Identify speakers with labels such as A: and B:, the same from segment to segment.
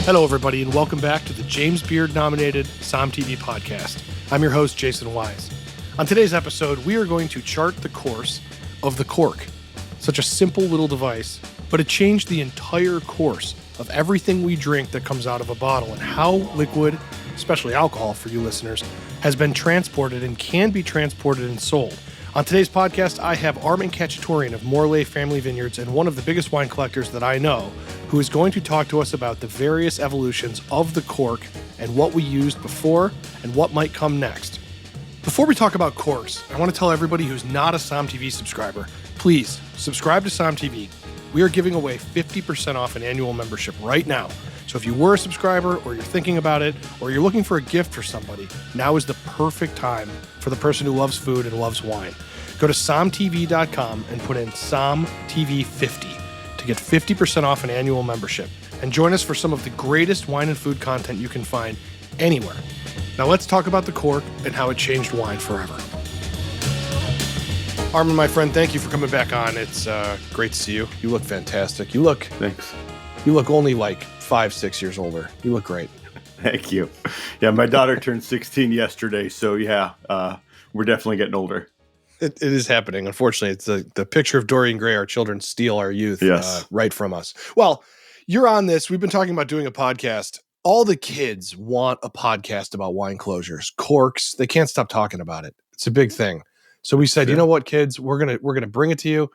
A: Hello, everybody, and welcome back to the James Beard-nominated SOMM TV podcast. I'm your host, Jason Wise. On today's episode, we are going to chart the course of the cork. Such a simple little device, but it changed the entire course of everything we drink that comes out of a bottle and how liquid, especially alcohol for you listeners, has been transported and can be transported and sold. On today's podcast, I have Armen Khachaturian of Morlet Family Vineyards and one of the biggest wine collectors that I know, who is going to talk to us about the various evolutions of the cork and what we used before and what might come next. Before we talk about corks, I want to tell everybody who's not a SOMM TV subscriber, please subscribe to SOMM TV. We are giving away 50% off an annual membership right now. So if you were a subscriber or you're thinking about it or you're looking for a gift for somebody, now is the perfect time for the person who loves food and loves wine. Go to sommtv.com and put in SOMMTV50 to get 50% off an annual membership and join us for some of the greatest wine and food content you can find anywhere. Now let's talk about the cork and how it changed wine forever. Armen, my friend, thank you for coming back on. It's great to see you. You look fantastic.
B: Thanks.
A: You look only like 5-6 years older. You look great.
B: Thank you. Yeah, my daughter turned 16 yesterday, so we're definitely getting older.
A: It is happening. Unfortunately, it's the picture of Dorian Gray, our children steal our youth right from us. Well, you're on this. We've been talking about doing a podcast. All the kids want a podcast about wine closures, corks. They can't stop talking about it. It's a big thing. So we said, You know what, kids, we're gonna bring it to you.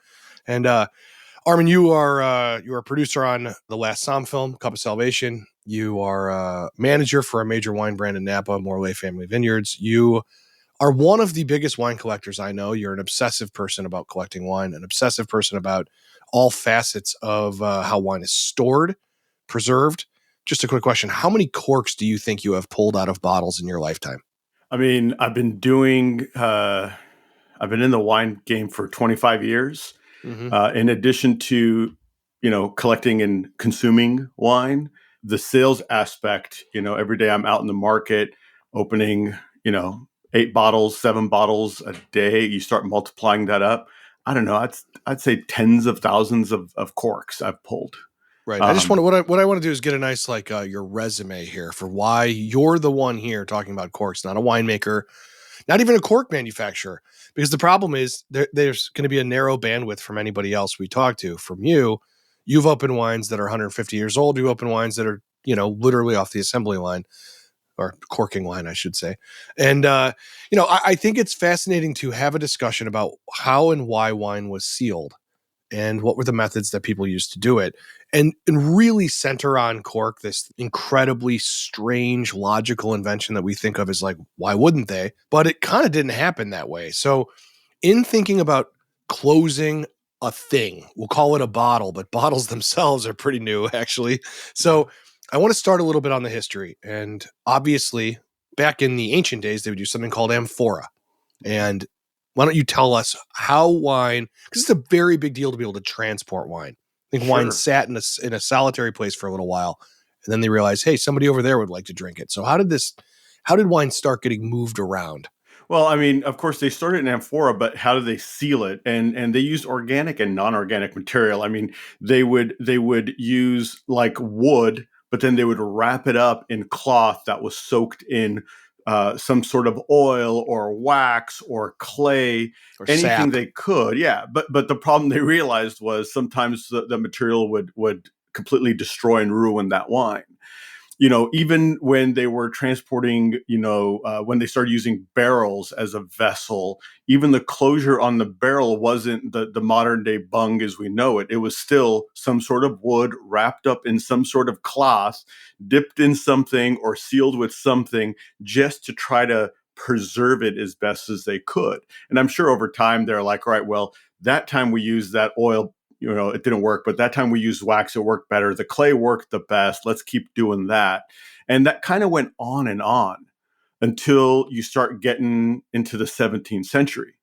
A: And Armen, you are a producer on the last SOMM film, Cup of Salvation. You are a manager for a major wine brand in Napa, Morlet Family Vineyards. You are one of the biggest wine collectors I know. You're an obsessive person about collecting wine, an obsessive person about all facets of how wine is stored, preserved. Just a quick question. How many corks do you think you have pulled out of bottles in your lifetime?
B: I mean, I've been in the wine game for 25 years. Mm-hmm. In addition to, collecting and consuming wine, the sales aspect, every day I'm out in the market opening, 8 bottles, 7 bottles a day. You start multiplying that up. I don't know. I'd say tens of thousands of corks I've pulled.
A: Right. I just want to, what I want to do is get a nice, your resume here for why you're the one here talking about corks, not a winemaker, not even a cork manufacturer, because the problem is there's going to be a narrow bandwidth from anybody else we talk to. From you, you've opened wines that are 150 years old. You open wines that are, literally off the assembly line or corking line, I should say. And, I think it's fascinating to have a discussion about how and why wine was sealed and what were the methods that people used to do it. And really center on cork, this incredibly strange, logical invention that we think of as why wouldn't they? But it kind of didn't happen that way. So in thinking about closing a thing, we'll call it a bottle, but bottles themselves are pretty new, actually. So I want to start a little bit on the history. And obviously, back in the ancient days, they would use something called amphora. And why don't you tell us how wine, because it's a very big deal to be able to transport wine. I think wine sat in a solitary place for a little while, and then they realized, hey, somebody over there would like to drink it. So how did wine start getting moved around?
B: Well, I mean, of course, they started in amphora, but how do they seal it? And they used organic and non-organic material. I mean, they would use wood, but then they would wrap it up in cloth that was soaked in some sort of oil or wax or clay, or anything sap they could. Yeah. But the problem they realized was sometimes the material would completely destroy and ruin that wine. Even when they were transporting, when they started using barrels as a vessel, even the closure on the barrel wasn't the modern day bung as we know it. It was still some sort of wood wrapped up in some sort of cloth, dipped in something or sealed with something just to try to preserve it as best as they could. And I'm sure over time they're like, all right, well, that time we used that oil, it didn't work, but that time we used wax, it worked better. The clay worked the best. Let's keep doing that. And that kind of went on and on until you start getting into the 17th century.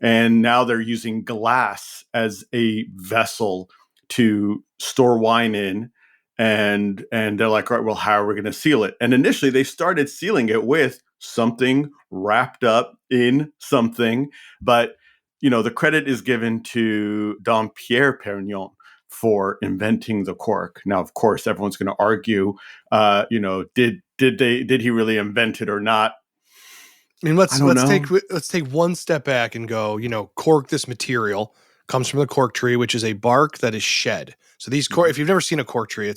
B: And now they're using glass as a vessel to store wine in. And they're like, all right, well, how are we going to seal it? And initially they started sealing it with something wrapped up in something, but the credit is given to Dom Pierre Perignon for inventing the cork. Now, of course, everyone's going to argue, did he really invent it or not?
A: I mean,
B: I don't know.
A: let's take one step back and go, cork, this material comes from the cork tree, which is a bark that is shed. So these cork, if you've never seen a cork tree,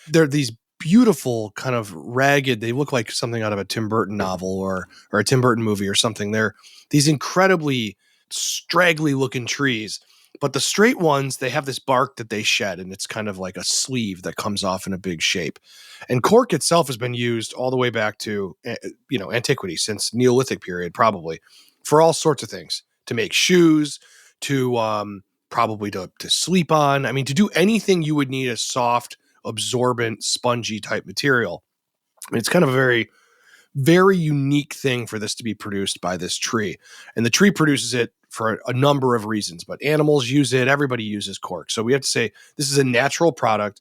A: they're these beautiful kind of ragged, they look like something out of a Tim Burton novel or a Tim Burton movie or something. They're these incredibly straggly looking trees, but the straight ones, they have this bark that they shed, and it's kind of like a sleeve that comes off in a big shape. And cork itself has been used all the way back to, antiquity, since Neolithic period, probably, for all sorts of things, to make shoes, to probably to sleep on. I mean, to do anything, you would need a soft, absorbent, spongy type material. I mean, it's kind of a very, very unique thing for this to be produced by this tree. And the tree produces it for a number of reasons, but animals use it. Everybody uses cork. So we have to say this is a natural product.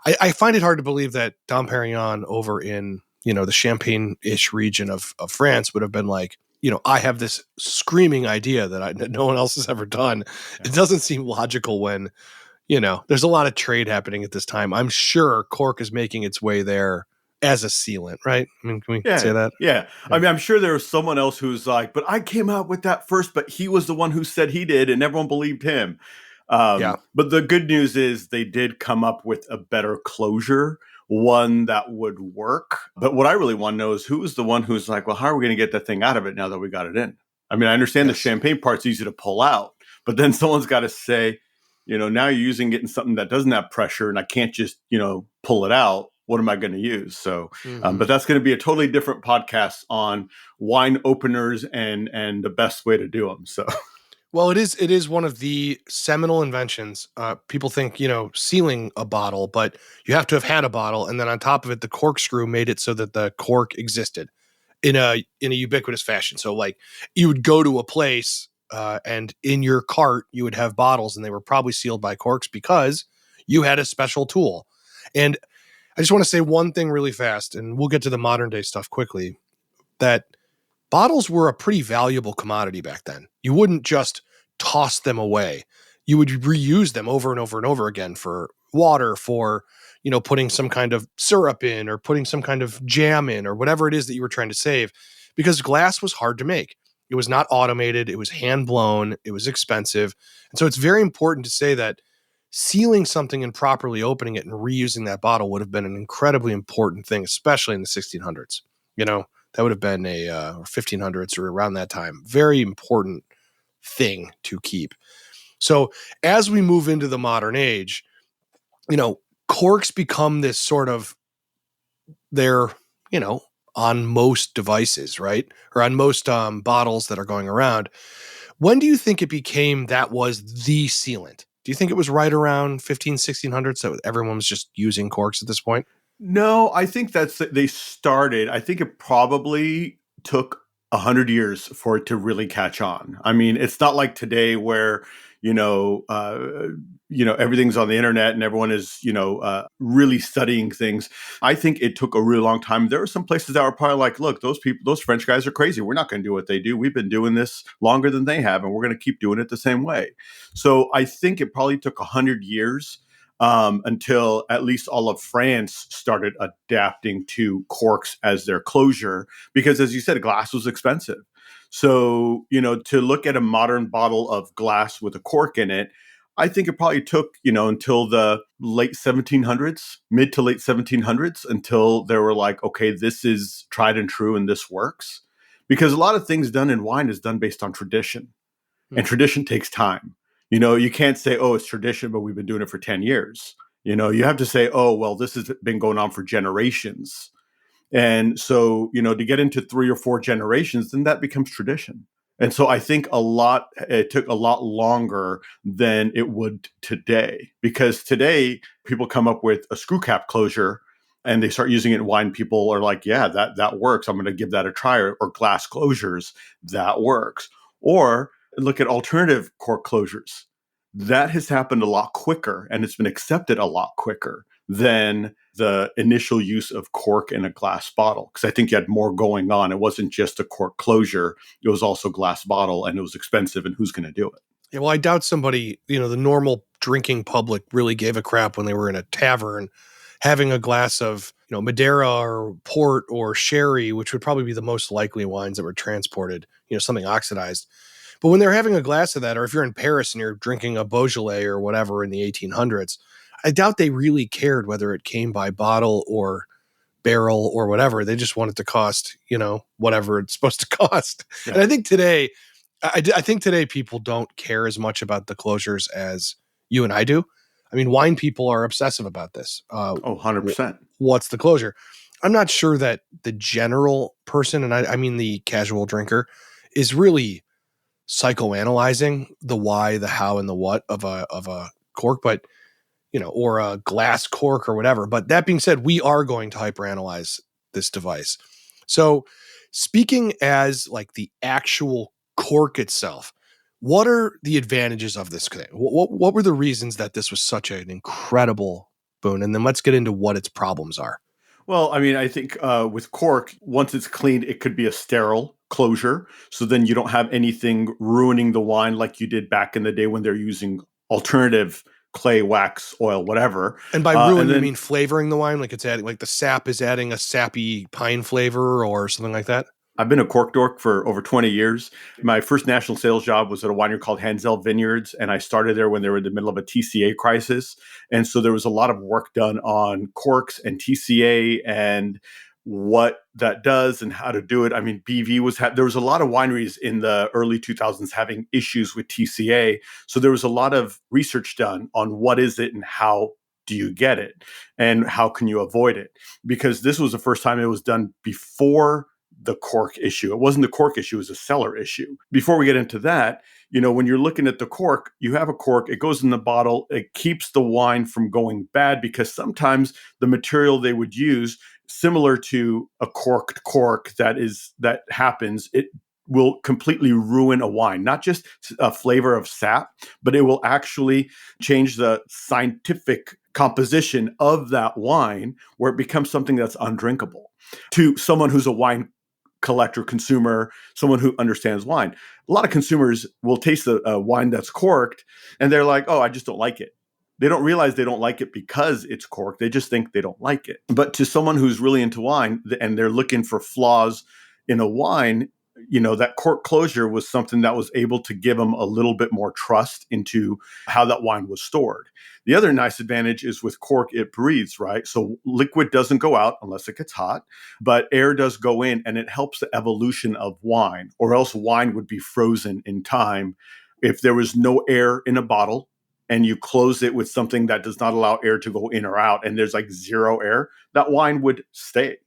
A: I find it hard to believe that Dom Perignon over in, the Champagne-ish region of France would have been like, I have this screaming idea that no one else has ever done. It doesn't seem logical when, there's a lot of trade happening at this time. I'm sure cork is making its way there as a sealant, right? I mean, can we say that?
B: Yeah. I mean, I'm sure there was someone else who's like, but I came out with that first, but he was the one who said he did, and everyone believed him.
A: Yeah.
B: But the good news is they did come up with a better closure, one that would work. But what I really want to know is who was the one who's like, well, how are we going to get that thing out of it now that we got it in? I mean, I understand the champagne part's easy to pull out, but then someone's got to say, now you're using it in something that doesn't have pressure, and I can't just, pull it out. What am I going to use? So, but that's going to be a totally different podcast on wine openers and the best way to do them. So,
A: well, it is one of the seminal inventions. People think, sealing a bottle, but you have to have had a bottle, and then on top of it, the corkscrew made it so that the cork existed in a ubiquitous fashion. So, like, you would go to a place, and in your cart you would have bottles, and they were probably sealed by corks because you had a special tool. And I just want to say one thing really fast, and we'll get to the modern day stuff quickly, that bottles were a pretty valuable commodity back then. You wouldn't just toss them away. You would reuse them over and over and over again for water, for, putting some kind of syrup in or putting some kind of jam in or whatever it is that you were trying to save, because glass was hard to make. It was not automated. It was hand blown. It was expensive. And so it's very important to say that sealing something and properly opening it and reusing that bottle would have been an incredibly important thing, especially in the 1600s. That would have been or 1500s or around that time. Very important thing to keep. So as we move into the modern age, corks become this sort of, they're, on most devices, right? Or on most bottles that are going around. When do you think it became that was the sealant? Do you think it was right around 1600s that everyone was just using corks at this point?
B: No, I think they started. I think it probably took 100 years for it to really catch on. I mean, it's not like today where everything's on the internet and everyone is really studying things. I think it took a really long time. There were some places that were probably like, look, those French guys are crazy. We're not going to do what they do. We've been doing this longer than they have, and we're going to keep doing it the same way. So I think it probably took 100 years until at least all of France started adapting to corks as their closure, because, as you said, glass was expensive. So, to look at a modern bottle of glass with a cork in it, I think it probably took, until the late 1700s, mid to late 1700s, until they were like, okay, this is tried and true and this works. Because a lot of things done in wine is done based on tradition. And tradition takes time. You can't say, oh, it's tradition, but we've been doing it for 10 years. You have to say, oh, well, this has been going on for generations. And so, to get into 3 or 4 generations, then that becomes tradition. And so I think it took a lot longer than it would today, because today people come up with a screw cap closure and they start using it in wine. People are like, yeah, that works. I'm going to give that a try. Or glass closures, that works. Or look at alternative cork closures. That has happened a lot quicker, and it's been accepted a lot quicker than the initial use of cork in a glass bottle. Because I think you had more going on. It wasn't just a cork closure. It was also glass bottle, and it was expensive, and who's going to do it?
A: Yeah, well, I doubt somebody, the normal drinking public really gave a crap when they were in a tavern having a glass of, Madeira or port or sherry, which would probably be the most likely wines that were transported, something oxidized. But when they're having a glass of that, or if you're in Paris and you're drinking a Beaujolais or whatever in the 1800s, I doubt they really cared whether it came by bottle or barrel or whatever. They just want it to cost, whatever it's supposed to cost.
B: Yeah.
A: And I think today, I think today people don't care as much about the closures as you and I do. I mean, wine people are obsessive about this.
B: Oh, 100%.
A: What's the closure? I'm not sure that the general person, and I mean the casual drinker, is really psychoanalyzing the why, the how, and the what of a cork, but or a glass cork or whatever. But that being said, we are going to hyperanalyze this device. So speaking as like the actual cork itself, what are the advantages of this thing? What were the reasons that this was such an incredible boon? And then let's get into what its problems are.
B: Well, I mean, I think with cork, once it's cleaned, it could be a sterile closure. So then you don't have anything ruining the wine like you did back in the day when they're using alternative clay, wax, oil, whatever.
A: And by ruin,
B: and
A: you
B: then
A: mean flavoring the wine? Like it's adding, like the sap is adding a sappy pine flavor or something like that?
B: I've been a cork dork for over 20 years. My first national sales job was at a winery called Vineyards, and I started there when they were in the middle of a TCA crisis. And so there was a lot of work done on corks and TCA and what that does and how to do it. I mean, BV there was a lot of wineries in the early 2000s having issues with TCA. So there was a lot of research done on what is it and how do you get it and how can you avoid it? Because this was the first time it was done before the cork issue. It wasn't the cork issue, it was a cellar issue. Before we get into that, when you're looking at the cork, you have a cork, it goes in the bottle, it keeps the wine from going bad because sometimes the material they would use, similar to a corked cork that happens, it will completely ruin a wine, not just a flavor of sap, but it will actually change the scientific composition of that wine where it becomes something that's undrinkable to someone who's a wine collector, consumer, someone who understands wine. A lot of consumers will taste a wine that's corked and they're like, oh, I just don't like it. They don't realize they don't like it because it's corked. They just think they don't like it. But to someone who's really into wine and they're looking for flaws in a wine, that cork closure was something that was able to give them a little bit more trust into how that wine was stored. The other nice advantage is with cork, it breathes, right? So liquid doesn't go out unless it gets hot, but air does go in and it helps the evolution of wine, or else wine would be frozen in time. If there was no air in a bottle and you close it with something that does not allow air to go in or out and there's like zero air, that wine would stay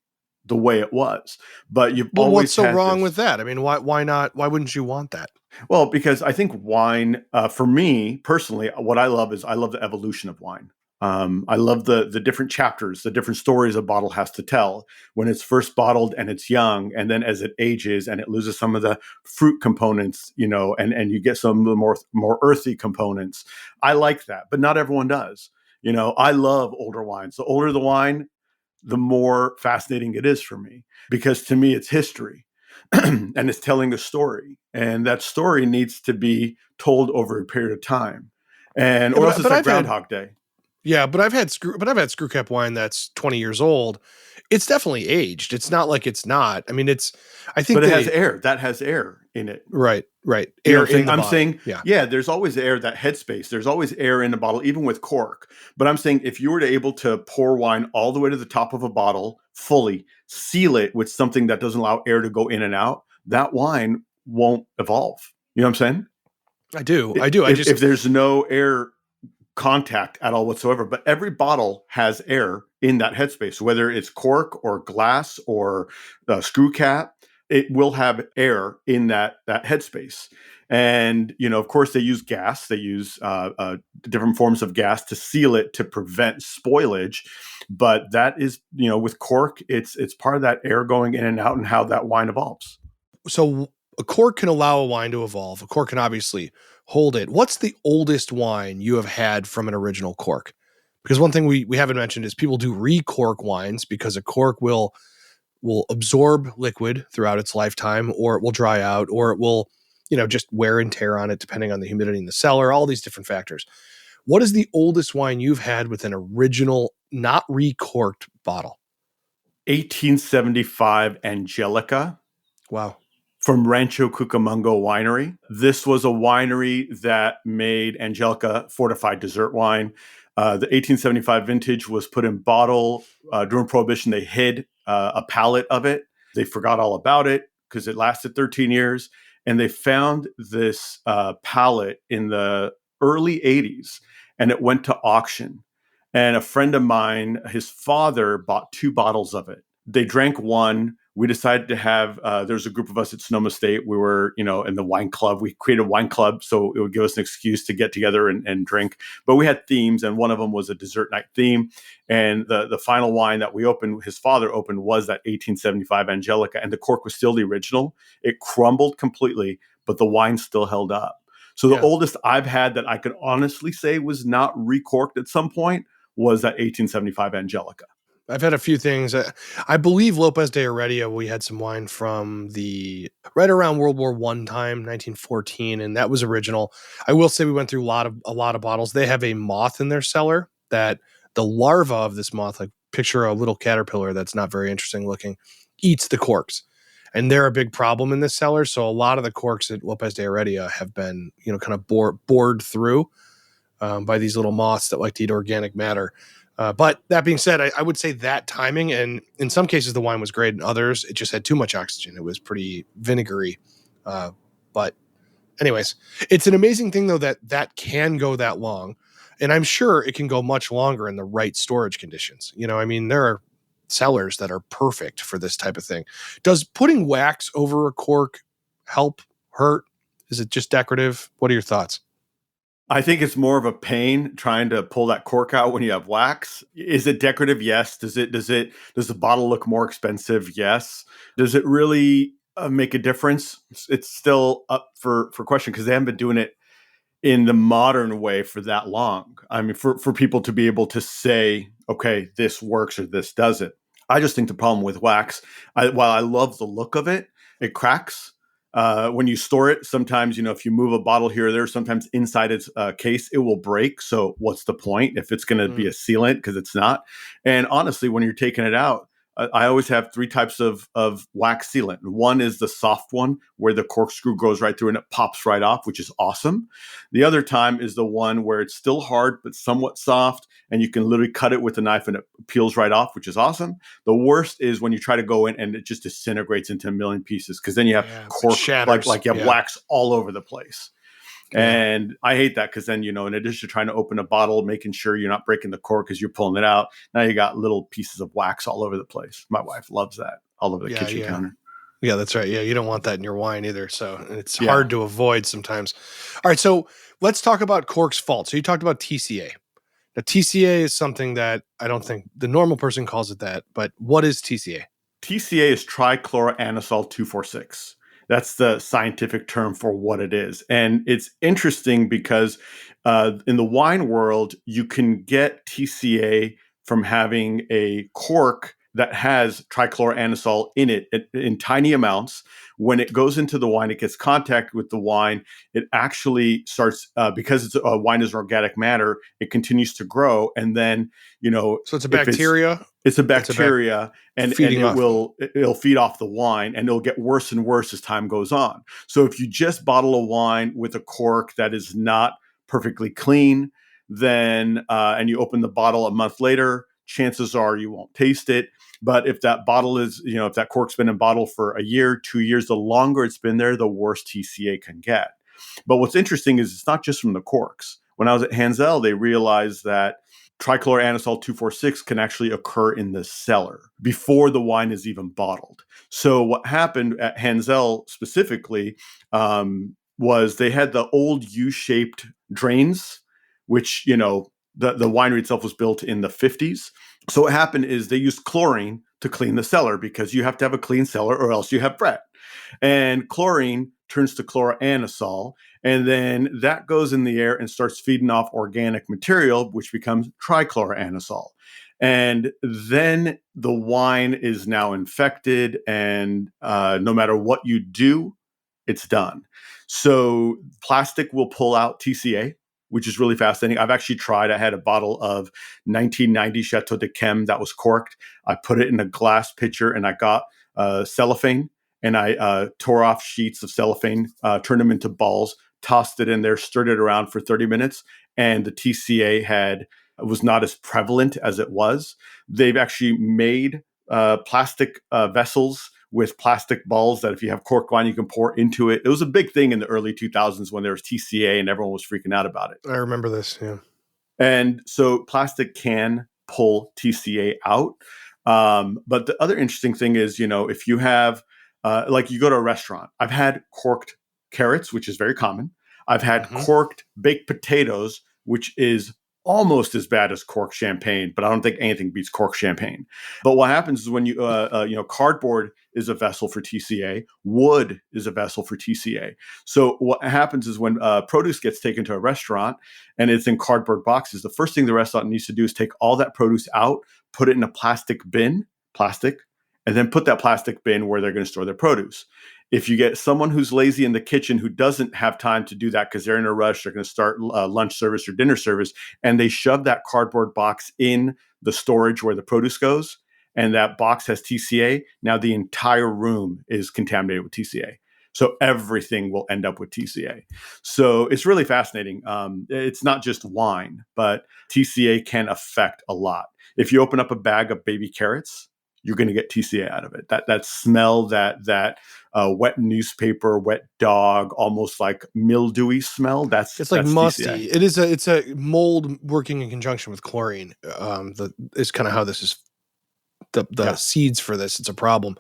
B: the way it was. But
A: what's so wrong with that? I mean, why not? Why wouldn't you want that?
B: Well, because I think wine, for me personally, what I love the evolution of wine. I love the different chapters, the different stories a bottle has to tell when it's first bottled and it's young, and then as it ages and it loses some of the fruit components, and you get some of the more earthy components. I like that, but not everyone does. I love older wines. The older the wine, the more fascinating it is for me, because to me it's history and it's telling a story, and that story needs to be told over a period of time, or else it's like Groundhog Day.
A: Yeah, but I've had screw cap wine that's 20 years old. It's definitely aged. It's not like it's not. I mean,
B: But it has air. That has air in it.
A: Right.
B: Air in the bottle. I'm saying, yeah, there's always air, that headspace. There's always air in the bottle, even with cork. But I'm saying if you were to able to pour wine all the way to the top of a bottle, fully seal it with something that doesn't allow air to go in and out, that wine won't evolve. You know what I'm saying?
A: I do.
B: If there's no air contact at all whatsoever, but every bottle has air in that headspace, whether it's cork or glass or screw cap, it will have air in that headspace. And, of course they use gas, they use different forms of gas to seal it to prevent spoilage. But that is, with cork, it's part of that air going in and out and how that wine evolves.
A: So a cork can allow a wine to evolve. A cork can obviously hold it. What's the oldest wine you have had from an original cork? Because one thing we haven't mentioned is people do recork wines because a cork will absorb liquid throughout its lifetime, or it will dry out, or it will just wear and tear on it, depending on the humidity in the cellar, all these different factors. What is the oldest wine you've had with an original, not recorked bottle?
B: 1875 Angelica
A: Wow.
B: from Rancho Cucamonga Winery. This was a winery that made Angelica fortified dessert wine. The 1875 vintage was put in bottle during Prohibition. They hid a pallet of it. They forgot all about it because it lasted 13 years. And they found this pallet in the early 80s, and it went to auction. And a friend of mine, his father, bought 2 bottles of it. They drank one. We decided to have, there's a group of us at Sonoma State. We were, in the wine club. We created a wine club, so it would give us an excuse to get together and drink. But we had themes, and one of them was a dessert night theme. And the final wine that we opened, his father opened, was that 1875 Angelica. And the cork was still the original. It crumbled completely, but the wine still held up. So the oldest I've had that I could honestly say was not recorked at some point was that 1875 Angelica.
A: I've had a few things. I believe Lopez de Heredia, we had some wine from the right around World War I time, 1914, and that was original. I will say we went through a lot of bottles. They have a moth in their cellar that the larva of this moth, like picture a little caterpillar that's not very interesting looking, eats the corks. And they're a big problem in this cellar. So a lot of the corks at Lopez de Heredia have been, kind of bored through by these little moths that like to eat organic matter. But that being said, I would say that timing, and in some cases the wine was great, in others it just had too much oxygen. It was pretty vinegary. But anyways, it's an amazing thing though that can go that long, and I'm sure it can go much longer in the right storage conditions. There are cellars that are perfect for this type of thing. Does putting wax over a cork help, hurt? Is it just decorative? What are your thoughts?
B: I think it's more of a pain trying to pull that cork out when you have wax. Is it decorative? Yes. Does the bottle look more expensive? Yes. Does it really make a difference? It's still up for question because they haven't been doing it in the modern way for that long. I mean, for people to be able to say, okay, this works or this doesn't. I just think the problem with wax, while I love the look of it, it cracks. When you store it, sometimes, if you move a bottle here or there, sometimes inside its case, it will break. So what's the point if it's going to be a sealant? Because it's not. And honestly, when you're taking it out, I always have 3 types of wax sealant. One is the soft one where the corkscrew goes right through and it pops right off, which is awesome. The other time is the one where it's still hard but somewhat soft, and you can literally cut it with a knife and it peels right off, which is awesome. The worst is when you try to go in and it just disintegrates into a million pieces, because then you have cork, like you have wax all over the place. And I hate that because then, in addition to trying to open a bottle, making sure you're not breaking the cork as you're pulling it out, now you got little pieces of wax all over the place. My wife loves that all over the kitchen counter.
A: Yeah, that's right. Yeah, you don't want that in your wine either. So it's hard to avoid sometimes. All right, so let's talk about cork's fault. So you talked about TCA. Now, TCA is something that I don't think the normal person calls it that, but what is TCA?
B: TCA is trichloroanisole 2,4,6. That's the scientific term for what it is. And it's interesting because in the wine world, you can get TCA from having a cork that has trichloroanisole in it in tiny amounts. When it goes into the wine, it gets contact with the wine. It actually starts, because wine is organic matter, it continues to grow. And then,
A: so it's a bacteria.
B: It's a bacteria, and it'll feed off the wine, and it'll get worse and worse as time goes on. So if you just bottle a wine with a cork that is not perfectly clean, then and you open the bottle a month later, chances are you won't taste it. But if that bottle is, if that cork's been in bottle for a year, 2 years, the longer it's been there, the worse TCA can get. But what's interesting is it's not just from the corks. When I was at Hansel, they realized that trichloroanisole 2,4,6 can actually occur in the cellar before the wine is even bottled. So what happened at Hansel specifically was they had the old U-shaped drains, which, the winery itself was built in the 50s. So what happened is they used chlorine to clean the cellar, because you have to have a clean cellar or else you have fret. And chlorine turns to chloroanisole, and then that goes in the air and starts feeding off organic material, which becomes trichloroanisole. And then the wine is now infected, and no matter what you do, it's done. So plastic will pull out TCA, which is really fascinating. I've actually tried. I had a bottle of 1990 Chateau de Chem that was corked. I put it in a glass pitcher and I got cellophane and I tore off sheets of cellophane, turned them into balls, tossed it in there, stirred it around for 30 minutes, and the TCA was not as prevalent as it was. They've actually made plastic vessels with plastic balls that if you have cork wine, you can pour into it. It was a big thing in the early 2000s when there was TCA and everyone was freaking out about it.
A: I remember this, yeah.
B: And so plastic can pull TCA out. But the other interesting thing is, if you have, like you go to a restaurant, I've had corked carrots, which is very common. I've had corked baked potatoes, which is almost as bad as cork champagne, but I don't think anything beats cork champagne. But what happens is when cardboard is a vessel for TCA, wood is a vessel for TCA. So what happens is when produce gets taken to a restaurant and it's in cardboard boxes, the first thing the restaurant needs to do is take all that produce out, put it in a plastic, and then put that plastic bin where they're going to store their produce. If you get someone who's lazy in the kitchen who doesn't have time to do that because they're in a rush, they're going to start lunch service or dinner service, and they shove that cardboard box in the storage where the produce goes, and that box has TCA, now the entire room is contaminated with TCA. So everything will end up with TCA. So it's really fascinating. It's not just wine, but TCA can affect a lot. If you open up a bag of baby carrots, you're going to get TCA out of it. That smell, that wet newspaper, wet dog, almost like mildewy smell. It's
A: like musty.
B: TCA.
A: It's a mold working in conjunction with chlorine. Is kind of how this is. The seeds for this, it's a problem.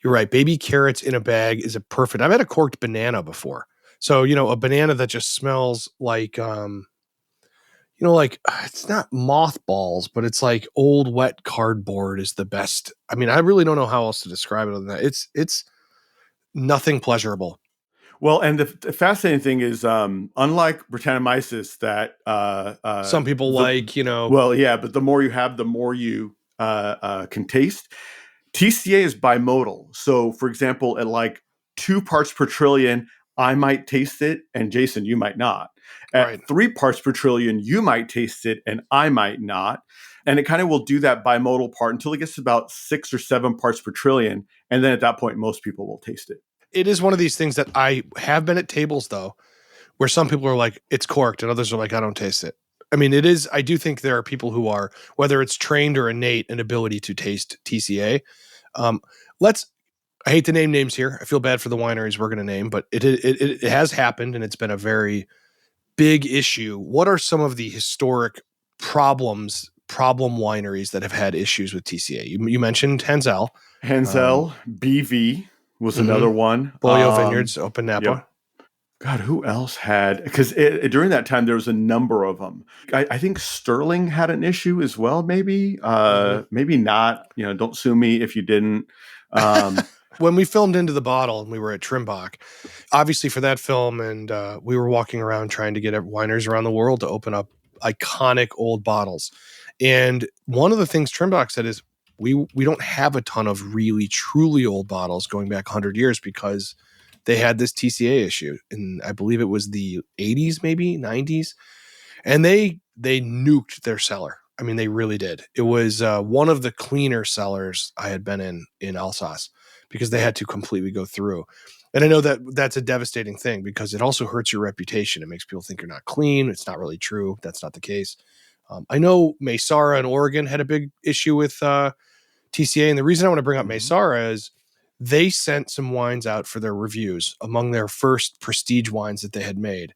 A: You're right. Baby carrots in a bag is a perfect. I've had a corked banana before. So, a banana that just smells like, it's not mothballs, but it's like old wet cardboard is the best. I mean, I really don't know how else to describe it other than that. It's nothing pleasurable.
B: Well, and the fascinating thing is, unlike Brettanomyces that
A: some people
B: Well, yeah, but the more you have, the more you can taste. TCA is bimodal. So, for example, at like 2 parts per trillion, I might taste it, and Jason, you might not. At 3 parts per trillion, you might taste it, and I might not. And it kind of will do that bimodal part until it gets to about 6 or 7 parts per trillion. And then at that point, most people will taste it.
A: It is one of these things that I have been at tables, though, where some people are like, it's corked, and others are like, I don't taste it. I mean, it is. I do think there are people who are, whether it's trained or innate, an ability to taste TCA. I hate to name names here. I feel bad for the wineries we're going to name, but it has happened, and it's been a very big issue. What are some of the historic problem wineries that have had issues with TCA? You mentioned Hensel.
B: BV was another one.
A: Beaulieu Vineyards, Open Napa.
B: Yep. God, who else had? Because during that time, there was a number of them. I think Sterling had an issue as well, maybe. Maybe not. Don't sue me if you didn't.
A: When we filmed Into the Bottle and we were at Trimbach, obviously for that film, and we were walking around trying to get wineries around the world to open up iconic old bottles. And one of the things Trimbach said is, we don't have a ton of really, truly old bottles going back 100 years because they had this TCA issue. And I believe it was the 80s, maybe 90s. And they nuked their cellar. I mean, they really did. It was one of the cleaner cellars I had been in Alsace because they had to completely go through. And I know that that's a devastating thing because it also hurts your reputation. It makes people think you're not clean. It's not really true. That's not the case. I know Maysara in Oregon had a big issue with TCA. And the reason I want to bring up Maysara is they sent some wines out for their reviews among their first prestige wines that they had made.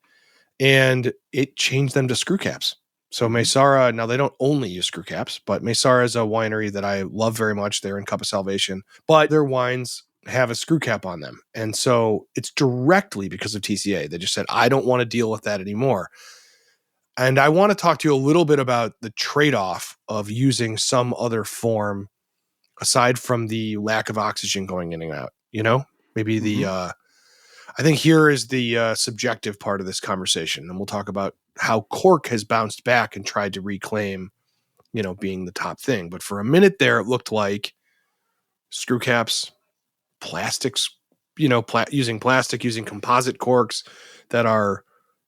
A: And it changed them to screw caps. So Maysara, now they don't only use screw caps, but Maysara is a winery that I love very much. They're in Cup of Salvation, but their wines have a screw cap on them. And so it's directly because of TCA. They just said, I don't want to deal with that anymore. And I want to talk to you a little bit about the trade-off of using some other form aside from the lack of oxygen going in and out, maybe I think here is the subjective part of this conversation. And we'll talk about how cork has bounced back and tried to reclaim, being the top thing. But for a minute there, it looked like screw caps, plastics, using plastic, using composite corks that are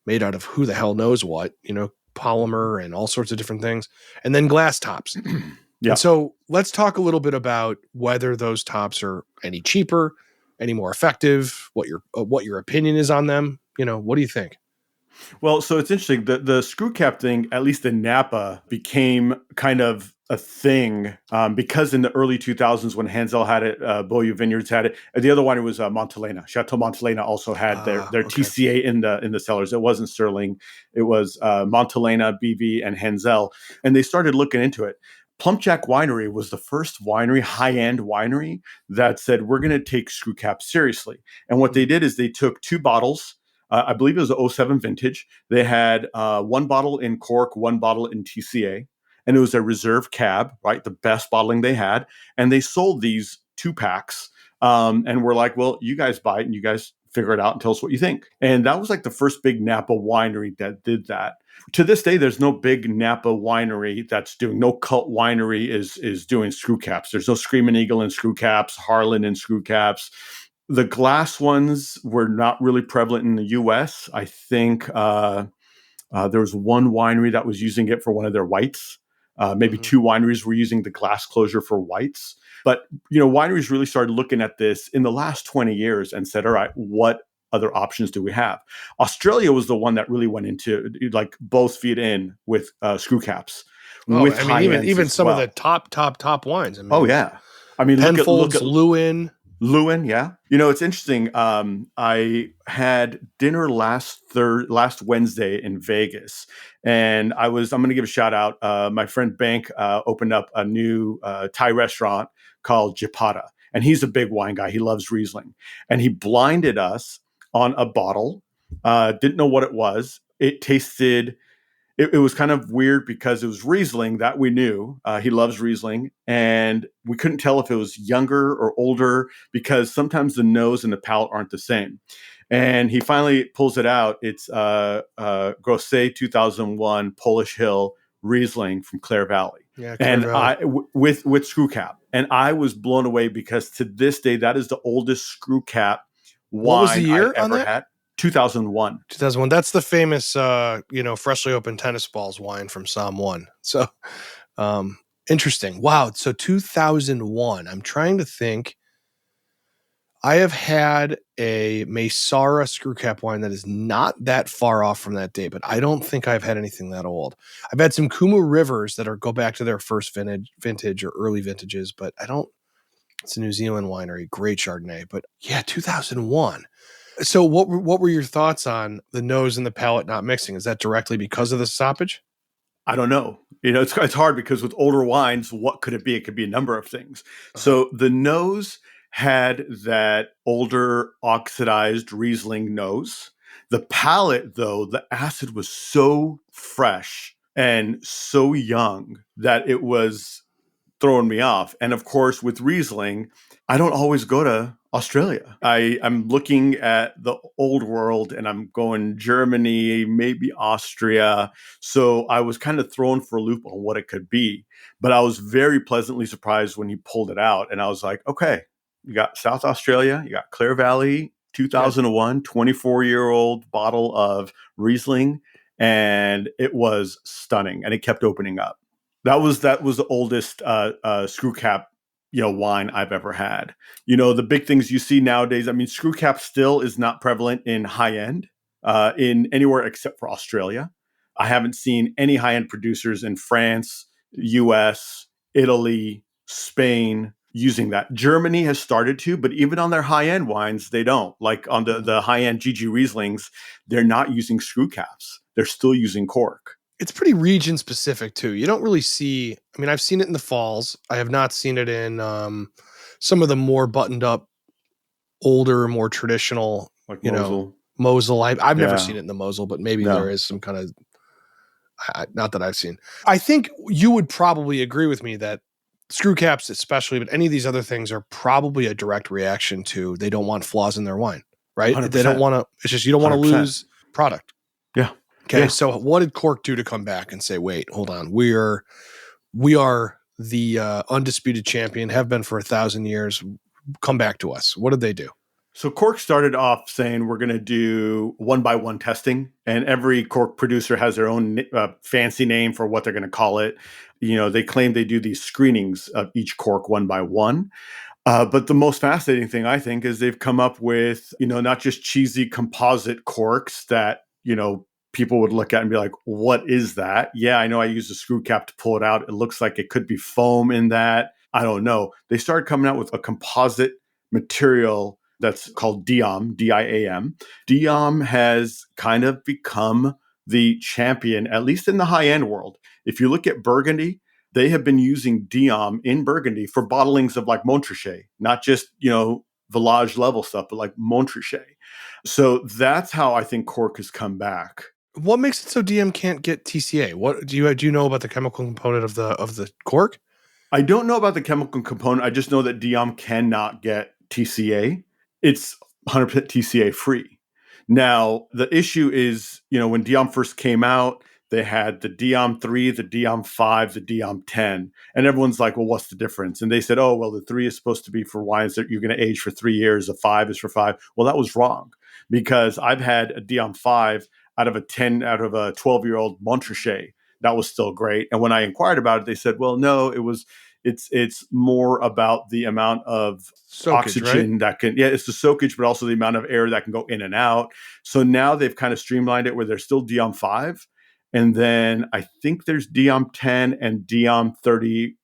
A: made out of who the hell knows what, polymer and all sorts of different things, and then glass tops.
B: Yeah.
A: And so let's talk a little bit about whether those tops are any cheaper, any more effective, what your opinion is on them. What do you think?
B: Well, so it's interesting. The screw cap thing, at least in Napa, became kind of a thing because in the early 2000s when Hansel had it, Beaulieu Vineyards had it. The other one was Montelena. Chateau Montelena also had their
A: Okay.
B: TCA in the cellars. It wasn't Sterling. It was Montelena, BV, and Hansel. And they started looking into it. Plumpjack Winery was the first winery, high-end winery, that said, we're going to take screw caps seriously. And what they did is they took 2 bottles. I believe it was a 07 vintage. They had 1 bottle in cork, 1 bottle in TCA, and it was a reserve cab, right? The best bottling they had. And they sold these 2 packs. And we're like, well, you guys buy it and you guys figure it out and tell us what you think. And that was like the first big Napa winery that did that. To this day, there's no big Napa winery that's doing, no cult winery is doing screw caps. There's no Screaming Eagle and screw caps, Harlan and screw caps. The glass ones were not really prevalent in the U.S. I think there was 1 winery that was using it for one of their whites. Maybe 2 wineries were using the glass closure for whites. But, wineries really started looking at this in the last 20 years and said, all right, what other options do we have? Australia was the one that really went into like both feet in with screw caps. With
A: even some of the top wines.
B: Oh yeah. I mean,
A: Penfolds, Lewin.
B: Yeah. It's interesting. I had dinner last Wednesday in Vegas, and I'm going to give a shout out. My friend Bank opened up a new Thai restaurant called Japata, and he's a big wine guy. He loves Riesling, and he blinded us on a bottle. Didn't know what it was. It tasted. It was kind of weird because it was Riesling that we knew. He loves Riesling. And we couldn't tell if it was younger or older because sometimes the nose and the palate aren't the same. And he finally pulls it out. It's Grosset 2001 Polish Hill Riesling from Clare Valley.
A: Yeah, Clare Valley.
B: With screw cap. And I was blown away because to this day, that is the oldest screw cap wine
A: what was the year
B: I
A: on
B: ever
A: that?
B: had. 2001.
A: 2001. That's the famous, freshly opened tennis balls wine from SOMM 1. So, interesting. Wow. So 2001. I'm trying to think. I have had a Maysara screw cap wine that is not that far off from that date, but I don't think I've had anything that old. I've had some Kumu Rivers that go back to their first vintage or early vintages, but I don't. It's a New Zealand winery, great Chardonnay. But yeah, 2001. So what were your thoughts on the nose and the palate not mixing? Is that directly because of the stoppage?
B: I don't know. It's hard because with older wines, what could it be? It could be a number of things. So the nose had that older oxidized Riesling nose. The palate, though, the acid was so fresh and so young that it was throwing me off. And of course, with Riesling, I don't always go to Australia. I'm looking at the old world and I'm going Germany, maybe Austria. So I was kind of thrown for a loop on what it could be. But I was very pleasantly surprised when he pulled it out. And I was like, okay, you got South Australia, you got Clare Valley, 2001, 24-year-old bottle of Riesling. And it was stunning. And it kept opening up. That was the oldest screw cap wine I've ever had. The big things you see nowadays, I mean, screw cap still is not prevalent in high end in anywhere except for Australia. I haven't seen any high end producers in France, US, Italy, Spain using that. Germany has started to, but even on their high end wines, they don't. Like on the high end GG Rieslings, they're not using screw caps. They're still using cork.
A: It's pretty region specific too. You don't really see, I mean, I've seen it in the falls. I have not seen it in some of the more buttoned up, older, more traditional,
B: like Mosel.
A: Mosel. I've never seen it in the Mosel, but maybe there is some kind of, not that I've seen. I think you would probably agree with me that screw caps especially, but any of these other things are probably a direct reaction to they don't want flaws in their wine, right?
B: 100%.
A: They don't want to, it's just, you don't want to lose product.
B: Yeah.
A: Okay, so what did Cork do to come back and say, wait, hold on, we are the undisputed champion, have been for 1,000 years, come back to us? What did they do?
B: So cork started off saying we're going to do one by one testing, and every cork producer has their own fancy name for what they're going to call it. They claim they do these screenings of each cork one by one. But the most fascinating thing, I think, is they've come up with, not just cheesy composite corks that, people would look at and be like, what is that? Yeah, I know I used a screw cap to pull it out. It looks like it could be foam in that. I don't know. They started coming out with a composite material that's called Diam, D-I-A-M. Diam has kind of become the champion, at least in the high-end world. If you look at Burgundy, they have been using Diam in Burgundy for bottlings of like Montrachet, not just, village level stuff, but like Montrachet. So that's how I think cork has come back.
A: What makes it so DM can't get TCA? What do you know about the chemical component of the cork?
B: I don't know about the chemical component. I just know that Diam cannot get TCA. It's 100% TCA free. Now, the issue is, when Diam first came out, they had the Diam 3, the Diam 5, the Diam 10. And everyone's like, well, what's the difference? And they said, oh, well, the 3 is supposed to be for wines that you're going to age for 3 years. The 5 is for 5. Well, that was wrong, because I've had a Diam 5 out of a 12-year-old Montrachet. That was still great. And when I inquired about it, they said, well, no, it's more about the amount of
A: Soakage,
B: oxygen,
A: right?
B: it's the soakage, but also the amount of air that can go in and out. So now they've kind of streamlined it where there's still Diam 5. And then I think there's Diam 10 and Diam 30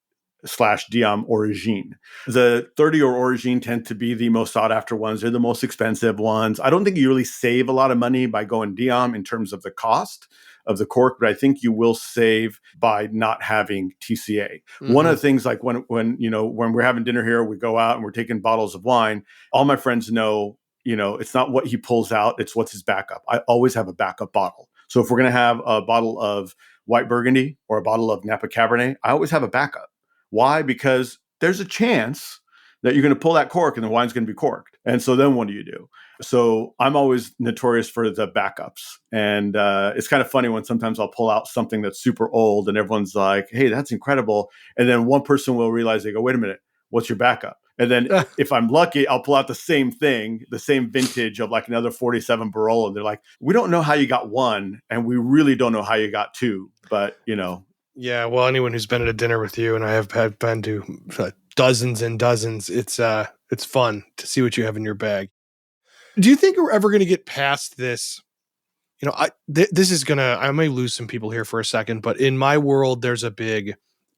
B: / Diam Origine. The 30 or Origine tend to be the most sought after ones. They're the most expensive ones. I don't think you really save a lot of money by going Diam in terms of the cost of the cork, but I think you will save by not having TCA. Mm-hmm. One of the things, like when we're having dinner here, we go out and we're taking bottles of wine. All my friends know, it's not what he pulls out, it's what's his backup. I always have a backup bottle. So if we're going to have a bottle of white Burgundy or a bottle of Napa Cabernet, I always have a backup. Why? Because there's a chance that you're going to pull that cork and the wine's going to be corked. And so then what do you do? So I'm always notorious for the backups. And it's kind of funny when sometimes I'll pull out something that's super old and everyone's like, hey, that's incredible. And then one person will realize, they go, wait a minute, what's your backup? And then if I'm lucky, I'll pull out the same thing, the same vintage of like another 47 Barolo. And they're like, we don't know how you got 1. And we really don't know how you got 2. But,
A: Yeah, well, anyone who's been at a dinner with you, and I have been to dozens and dozens, it's fun to see what you have in your bag. Do you think we're ever going to get past this? This is I may lose some people here for a second, but in my world, there's a big,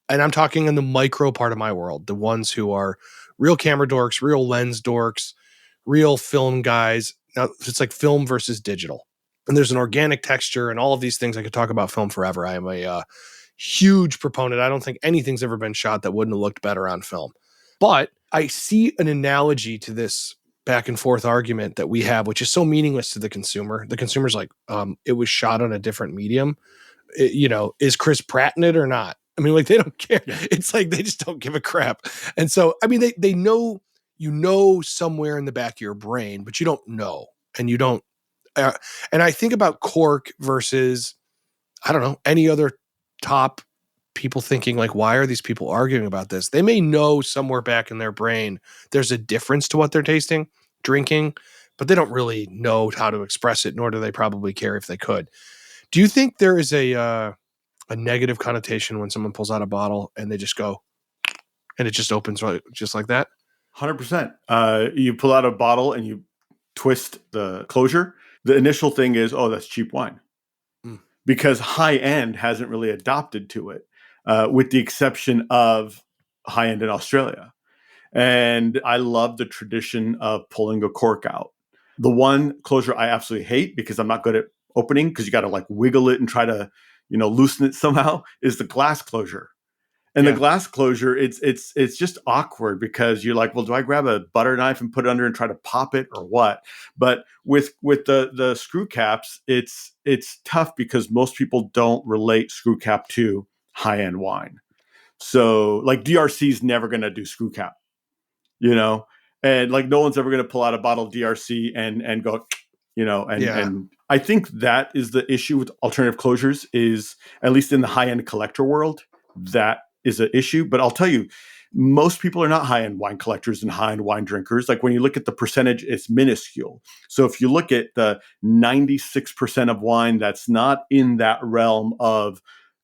A: and I'm talking in the micro part of my world, the ones who are real camera dorks, real lens dorks, real film guys. Now it's like film versus digital, and there's an organic texture and all of these things. I could talk about film forever. I am a huge proponent. I don't think anything's ever been shot that wouldn't have looked better on film. But I see an analogy to this back and forth argument that we have, which is so meaningless to the consumer. The consumer's like, it was shot on a different medium. Is Chris Pratt in it or not? I mean, like, they don't care. Yeah. It's like, they just don't give a crap. And so, I mean, they know, somewhere in the back of your brain, but you don't know. And you don't. And I think about cork versus, I don't know, any other top people thinking like, why are these people arguing about this? They may know somewhere back in their brain there's a difference to what they're tasting, drinking, but they don't really know how to express it, nor do they probably care if they could. Do you think there is a negative connotation when someone pulls out a bottle and they just go, and it just opens just like that?
B: 100%. You pull out a bottle and you twist the closure. The initial thing is, oh, that's cheap wine. Because high end hasn't really adopted to it, with the exception of high end in Australia. And I love the tradition of pulling a cork out. The one closure I absolutely hate, because I'm not good at opening, because you got to like wiggle it and try to, loosen it somehow, is the glass closure. And the glass closure, it's just awkward, because you're like, well, do I grab a butter knife and put it under and try to pop it or what? But with the screw caps, it's tough, because most people don't relate screw cap to high end wine. So like DRC is never going to do screw cap, and like no one's ever going to pull out a bottle of DRC and go, and I think that is the issue with alternative closures, is at least in the high end collector world, that is an issue. But I'll tell you, Most people are not high-end wine collectors and high-end wine drinkers. Like when you look at the percentage, it's minuscule. So if you look at the 96% of wine that's not in that realm of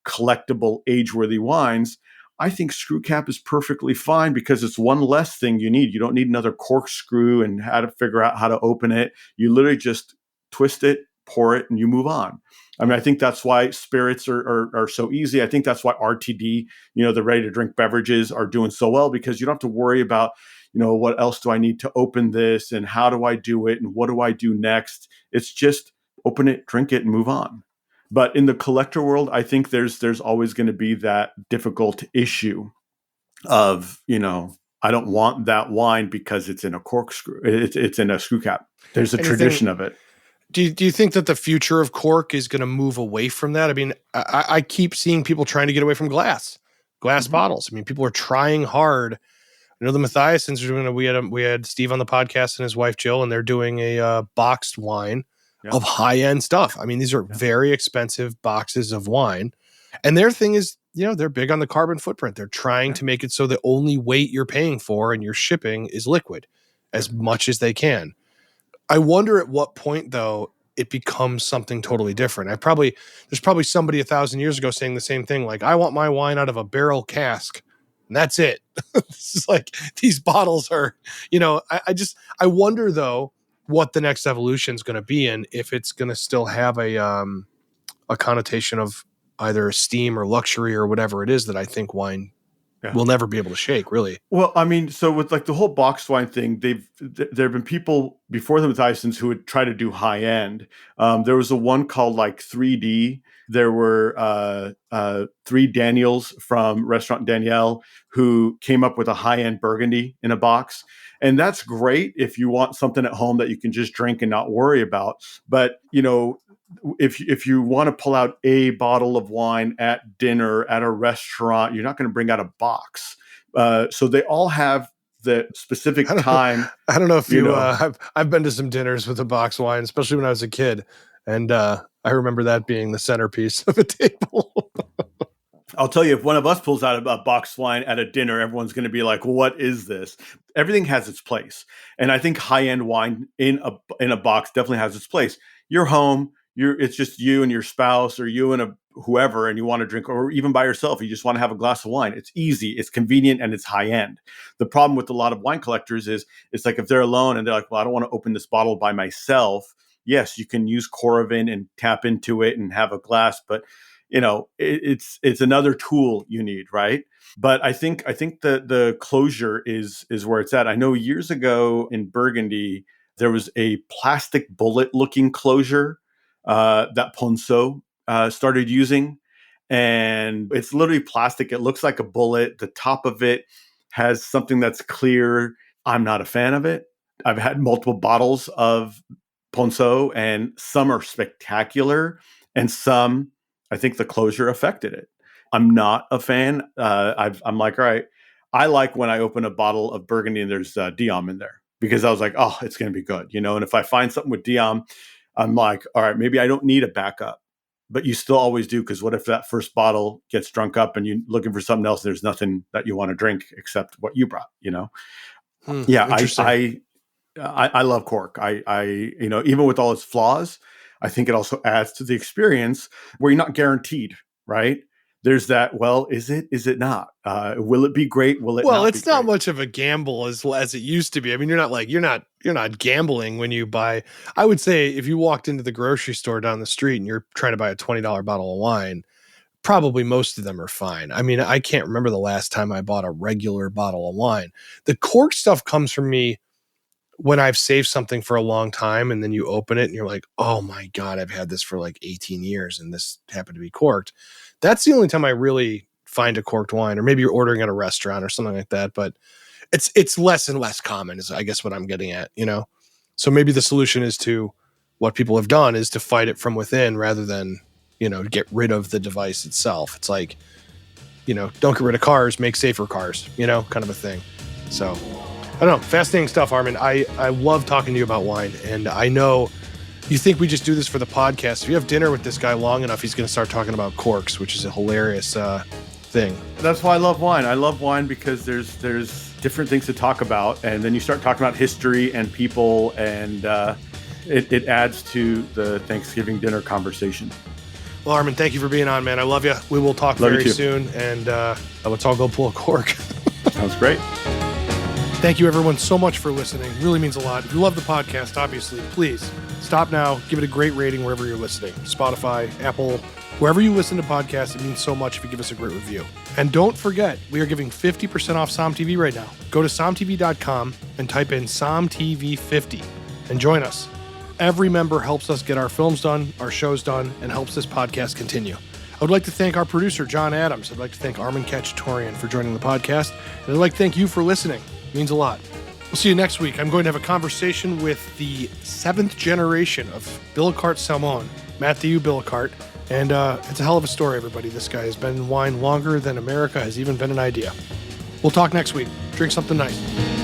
B: collectible, age-worthy wines, I think screw cap is perfectly fine because it's one less thing you need. You don't need another corkscrew and how to figure out how to open it. You literally just twist it, pour it, and you move on. I mean, I think that's why spirits are so easy. I think that's why RTD, the ready to drink beverages are doing so well, because you don't have to worry about, what else do I need to open this and how do I do it and what do I do next? It's just open it, drink it, and move on. But in the collector world, I think there's always going to be that difficult issue of, I don't want that wine because it's in a corkscrew. It's in a screw cap. There's a tradition of it.
A: Do you think that the future of cork is going to move away from that? I mean, I keep seeing people trying to get away from glass bottles. I mean, people are trying hard. I know the Mathiasons are doing we had Steve on the podcast and his wife Jill, and they're doing a boxed wine of high-end stuff. I mean, these are very expensive boxes of wine. And their thing is, they're big on the carbon footprint. They're trying to make it so the only weight you're paying for and your shipping is liquid as much as they can. I wonder at what point, though, it becomes something totally different. There's probably somebody 1,000 years ago saying the same thing, like, I want my wine out of a barrel cask, and that's it. This is like, these bottles are, I wonder, though, what the next evolution is going to be, and if it's going to still have a connotation of either esteem or luxury or whatever it is that I think wine will never be able to shake, really.
B: Well, I mean, so with like the whole boxed wine thing, there have been people before the Mathiasons who would try to do high end. There was a one called like 3D. There were 3 Daniels from Restaurant Danielle who came up with a high end Burgundy in a box. And that's great if you want something at home that you can just drink and not worry about. But, if you want to pull out a bottle of wine at dinner at a restaurant, you're not going to bring out a box. So they all have the specific time.
A: I don't know if I've been to some dinners with a box wine, especially when I was a kid. And I remember that being the centerpiece of a table.
B: I'll tell you, if one of us pulls out a box wine at a dinner, everyone's going to be like, what is this? Everything has its place. And I think high-end wine in a box definitely has its place. You're home. It's just you and your spouse, or you and whoever, and you want to drink, or even by yourself, you just want to have a glass of wine. It's easy, it's convenient, and it's high end. The problem with a lot of wine collectors is it's like if they're alone and they're like, well, I don't want to open this bottle by myself. Yes, you can use Coravin and tap into it and have a glass, but it's another tool you need, right? But I think the closure is where it's at. I know years ago in Burgundy, there was a plastic bullet looking closure that Ponceau started using. And it's literally plastic. It looks like a bullet. The top of it has something that's clear. I'm not a fan of it. I've had multiple bottles of Ponceau, and some are spectacular, and some, I think the closure affected it. I'm not a fan. I'm like, all right, I like when I open a bottle of Burgundy and there's Diam in there, because I was like, oh, it's going to be good. And if I find something with Diam, I'm like, all right, maybe I don't need a backup, but you still always do. Because what if that first bottle gets drunk up and you're looking for something else? There's nothing that you want to drink except what you brought, Yeah, I love cork. I even with all its flaws, I think it also adds to the experience where you're not guaranteed, right? There's that. Well, is it? Is it not? Will it be great? Will it?
A: Well, it's not much of a gamble as it used to be. I mean, you're not gambling when you buy. I would say if you walked into the grocery store down the street and you're trying to buy a $20 bottle of wine, probably most of them are fine. I mean, I can't remember the last time I bought a regular bottle of wine. The cork stuff comes from me when I've saved something for a long time, and then you open it and you're like, oh my God, I've had this for like 18 years and this happened to be corked. That's the only time I really find a corked wine, or maybe you're ordering at a restaurant or something like that, but it's less and less common is I guess what I'm getting at, So maybe the solution is to what people have done is to fight it from within rather than, get rid of the device itself. It's like, don't get rid of cars, make safer cars, kind of a thing. So I don't know. Fascinating stuff, Armen. I love talking to you about wine, and I know you think we just do this for the podcast. If you have dinner with this guy long enough, he's going to start talking about corks, which is a hilarious thing.
B: That's why I love wine. I love wine because there's different things to talk about, and then you start talking about history and people, and it adds to the Thanksgiving dinner conversation.
A: Well, Armen, thank you for being on, man. I love you. We will talk very soon, and let's all go pull a cork.
B: Sounds great.
A: Thank you, everyone, so much for listening. It really means a lot. If you love the podcast, obviously, please stop now. Give it a great rating wherever you're listening. Spotify, Apple, wherever you listen to podcasts. It means so much if you give us a great review. And don't forget, we are giving 50% off SOMM TV right now. Go to SOMMTV.com and type in SOMM TV 50 and join us. Every member helps us get our films done, our shows done, and helps this podcast continue. I would like to thank our producer, John Adams. I'd like to thank Armen Khachaturian for joining the podcast. And I'd like to thank you for listening. It means a lot. We'll see you next week. I'm going to have a conversation with the 7th generation of Billicart Salmon, Matthew Billicart. And it's a hell of a story, everybody. This guy has been in wine longer than America has even been an idea. We'll talk next week. Drink something nice.